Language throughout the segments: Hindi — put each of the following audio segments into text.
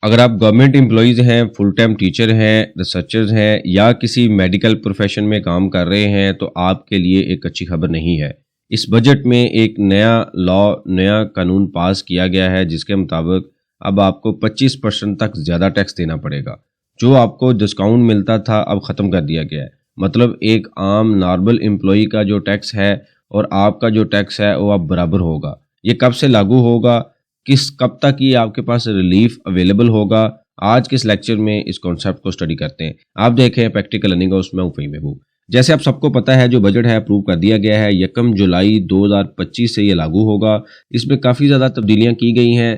अगर आप गवर्नमेंट एम्प्लॉइज़ हैं, फुल टाइम टीचर हैं, रिसर्चर्स हैं या किसी मेडिकल प्रोफेशन में काम कर रहे हैं तो आपके लिए एक अच्छी खबर नहीं है। इस बजट में एक नया कानून पास किया गया है जिसके मुताबिक अब आपको 25% तक ज़्यादा टैक्स देना पड़ेगा। जो आपको डिस्काउंट मिलता था अब ख़त्म कर दिया गया है। मतलब एक आम नॉर्मल एम्प्लॉई का जो टैक्स है और आपका जो टैक्स है वो अब बराबर होगा। ये कब से लागू होगा? कब तक ये आपके पास रिलीफ अवेलेबल होगा? आज के इस लेक्चर में इस कॉन्सेप्ट को स्टडी करते हैं। आप देखें प्रैक्टिकल लर्निंग हाउस में हूं फ़हीम महबूब। जैसे आप सबको पता है जो बजट है अप्रूव कर दिया गया है 1 जुलाई 2025 से ये लागू होगा। इसमें काफ़ी ज़्यादा तब्दीलियाँ की गई हैं।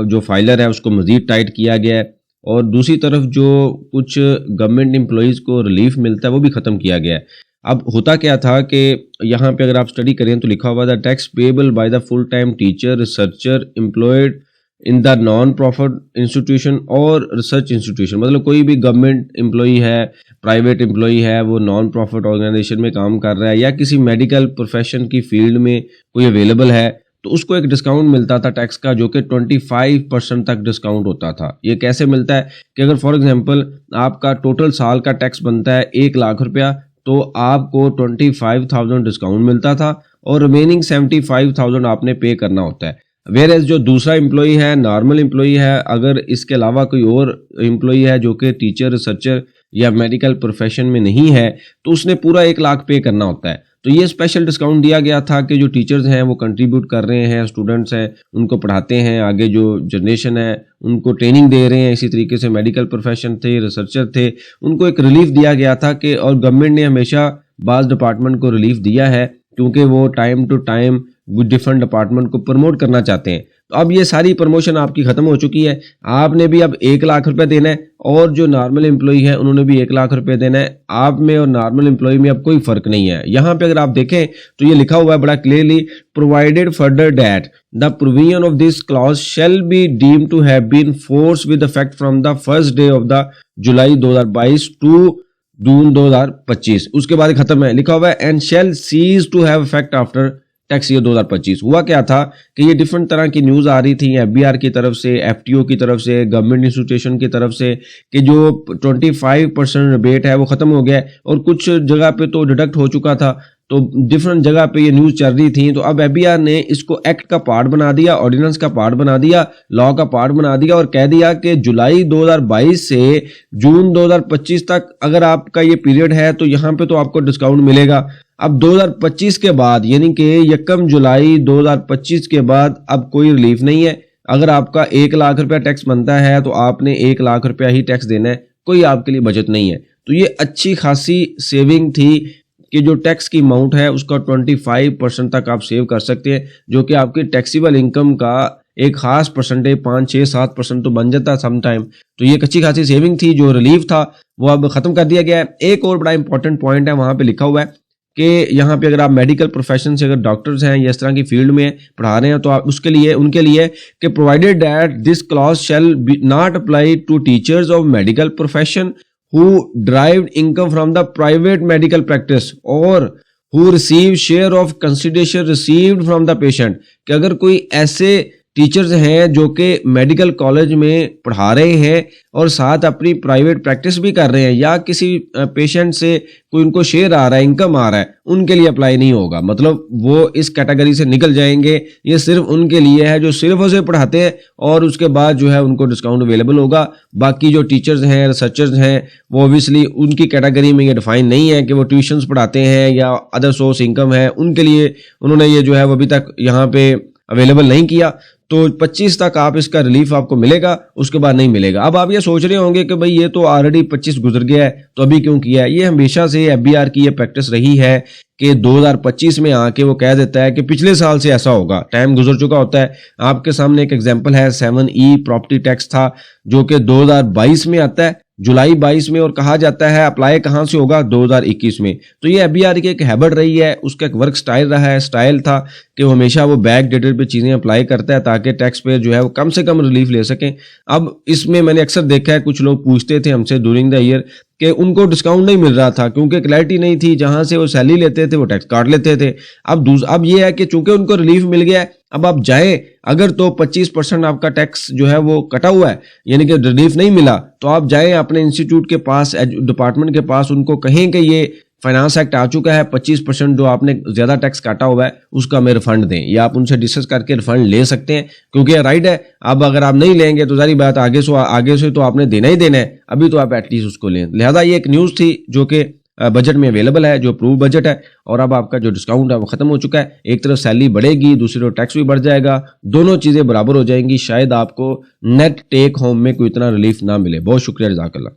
जो फाइलर है उसको मज़ीद टाइट किया गया है और दूसरी तरफ जो कुछ गवर्नमेंट एम्प्लॉइज़ को रिलीफ मिलता है वो भी ख़त्म किया गया है। अब होता क्या था कि यहाँ पे अगर आप स्टडी करें तो लिखा हुआ था tax payable by the full time teacher researcher employed in the non profit institution और रिसर्च इंस्टीट्यूशन। मतलब कोई भी गवर्नमेंट एम्प्लॉई है, प्राइवेट एम्प्लॉई है, वो नॉन प्रॉफिट ऑर्गेनाइजेशन में काम कर रहा है या किसी मेडिकल प्रोफेशन की फील्ड में कोई अवेलेबल है तो उसको एक डिस्काउंट मिलता था टैक्स का जो कि 25% तक डिस्काउंट होता था। ये कैसे मिलता है कि अगर फॉर एग्जांपल आपका टोटल साल का टैक्स बनता है 1 लाख रुपया तो आपको 25,000 डिस्काउंट मिलता था और रिमेनिंग 75,000 आपने पे करना होता है। वेयर एज जो दूसरा एम्प्लॉई है, नॉर्मल एम्प्लॉई है, अगर इसके अलावा कोई और एम्प्लॉई है जो कि टीचर रिसर्चर या मेडिकल प्रोफेशन में नहीं है तो उसने पूरा 1 लाख पे करना होता है। तो ये स्पेशल डिस्काउंट दिया गया था कि जो टीचर्स हैं वो कंट्रीब्यूट कर रहे हैं, स्टूडेंट्स हैं उनको पढ़ाते हैं, आगे जो जनरेशन है उनको ट्रेनिंग दे रहे हैं। इसी तरीके से मेडिकल प्रोफेशन थे, रिसर्चर थे, उनको एक रिलीफ दिया गया था कि और गवर्नमेंट ने हमेशा बाज़ डिपार्टमेंट को रिलीफ दिया है क्योंकि वो time to time different department को प्रमोट करना चाहते हैं। तो अब ये सारी प्रमोशन आपकी ख़त्म हो चुकी है। आपने भी अब 1 लाख रुपए देना है और जो नॉर्मल एम्प्लॉई है उन्होंने भी 1 लाख रुपए देना है। आप में और नॉर्मल एम्प्लॉई में अब कोई फ़र्क नहीं है। यहाँ पे अगर आप देखें तो ये लिखा हुआ है बड़ा clearly, provided further that the provision of this clause shall be deemed to have been force with effect from the first day of the July 2022 to June 2025। उसके बाद खत्म है, लिखा हुआ है and shall cease to have effect after tax year 2025। हुआ क्या था कि ये डिफरेंट तरह की न्यूज़ आ रही थी एफबीआर की तरफ से, एफटीओ की तरफ से, गवर्नमेंट इंस्टीट्यूशन की तरफ से कि जो 25% रिबेट है वो ख़त्म हो गया है और कुछ जगह पे तो डिडक्ट हो चुका था। तो डिफरेंट जगह पे ये न्यूज़ चल रही थी। तो अब एफबीआर ने इसको एक्ट का पार्ट बना दिया, ऑर्डिनेंस का पार्ट बना दिया, लॉ का पार्ट बना दिया और कह दिया कि जुलाई 2022 से जून 2025 तक अगर आपका ये पीरियड है तो यहाँ पे तो आपको डिस्काउंट मिलेगा। अब 2025 के बाद यानी कि 1 जुलाई 2025 के बाद अब कोई रिलीफ नहीं है। अगर आपका 1 लाख रुपया टैक्स बनता है तो आपने 1 लाख रुपया ही टैक्स देना है, कोई आपके लिए बचत नहीं है। तो ये अच्छी खासी सेविंग थी कि जो टैक्स की अमाउंट है उसका 25% तक आप सेव कर सकते हैं जो कि आपकी टैक्सीबल इनकम का एक खास परसेंटेज 5, 6, 7% तो बन जाता है सम टाइम। तो ये एक अच्छी खासी सेविंग थी। जो रिलीफ था वो अब ख़त्म कर दिया गया है। एक और बड़ा इंपॉर्टेंट पॉइंट है, वहाँ पे लिखा हुआ है कि यहाँ पे अगर आप मेडिकल प्रोफेशन से अगर डॉक्टर्स हैं या इस तरह की फील्ड में पढ़ा रहे हैं तो आप उनके लिए कि provided that this clause shall be not apply to teachers of medical profession who derived income from the private medical practice or who receive share of consideration received from the patient। कि अगर कोई ऐसे टीचर्स हैं जो कि मेडिकल कॉलेज में पढ़ा रहे हैं और साथ अपनी प्राइवेट प्रैक्टिस भी कर रहे हैं या किसी पेशेंट से कोई उनको शेयर आ रहा है, इनकम आ रहा है, उनके लिए अप्लाई नहीं होगा। मतलब वो इस कैटेगरी से निकल जाएंगे। ये सिर्फ उनके लिए है जो सिर्फ उसे पढ़ाते हैं और उसके बाद जो है उनको डिस्काउंट अवेलेबल होगा। बाकी जो टीचर्स हैं, रिसर्चर्स हैं, वो ऑब्वियसली उनकी कैटेगरी में ये डिफाइन नहीं है कि वो ट्यूशन्स पढ़ाते हैं या अदर सोर्स इनकम है, उनके लिए उन्होंने ये जो है वो अभी तक यहाँ पे अवेलेबल नहीं किया। तो 25 तक आप इसका रिलीफ आपको मिलेगा, उसके बाद नहीं मिलेगा। अब आप ये सोच रहे होंगे कि भाई ये तो ऑलरेडी 25 गुजर गया है तो अभी क्यों किया है। ये हमेशा से एफबीआर की ये प्रैक्टिस रही है कि 2025 में आके वो कह देता है कि पिछले साल से ऐसा होगा, टाइम गुजर चुका होता है। आपके सामने एक एग्जांपल है 7E प्रॉपर्टी टैक्स था जो कि 2022 में आता है, जुलाई 22 में, और कहा जाता है अप्लाई कहाँ से होगा 2021 में। तो ये एफबीआर की एक हैबिट रही है, उसका एक वर्क स्टाइल रहा है, स्टाइल था कि वो हमेशा वो बैक डेटेड पे चीज़ें अप्लाई करता है ताकि टैक्स पेयर जो है वो कम से कम रिलीफ ले सकें। अब इसमें मैंने अक्सर देखा है कुछ लोग पूछते थे हमसे ड्यूरिंग द ईयर कि उनको डिस्काउंट नहीं मिल रहा था क्योंकि क्लैरिटी नहीं थी, जहां से वो सैलरी लेते थे वो टैक्स काट लेते थे। अब ये है कि चूंकि उनको रिलीफ मिल गया है, अब आप जाएं अगर तो 25% आपका टैक्स जो है वो कटा हुआ है, यानी कि रिलीफ नहीं मिला, तो आप जाएं अपने इंस्टीट्यूट के पास, डिपार्टमेंट के पास, उनको कहें कि ये फाइनेंस एक्ट आ चुका है, 25% जो आपने ज्यादा टैक्स काटा हुआ है उसका हमें रिफंड दें, या आप उनसे डिस्कस करके रिफंड ले सकते हैं क्योंकि राइट है। अब अगर आप नहीं लेंगे तो सारी बात आगे से तो आपने देना ही देना है, अभी तो आप एटलीस्ट उसको लें। लिहाजा ये एक न्यूज़ थी जो कि बजट में अवेलेबल है, जो अप्रूव बजट है, और अब आपका जो डिस्काउंट है वो खत्म हो चुका है। एक तरफ सैलरी बढ़ेगी, दूसरी तरफ टैक्स भी बढ़ जाएगा, दोनों चीजें बराबर हो जाएंगी। शायद आपको नेट टेक होम में कोई इतना रिलीफ ना मिले। बहुत शुक्रिया, जज़ाकल्लाह।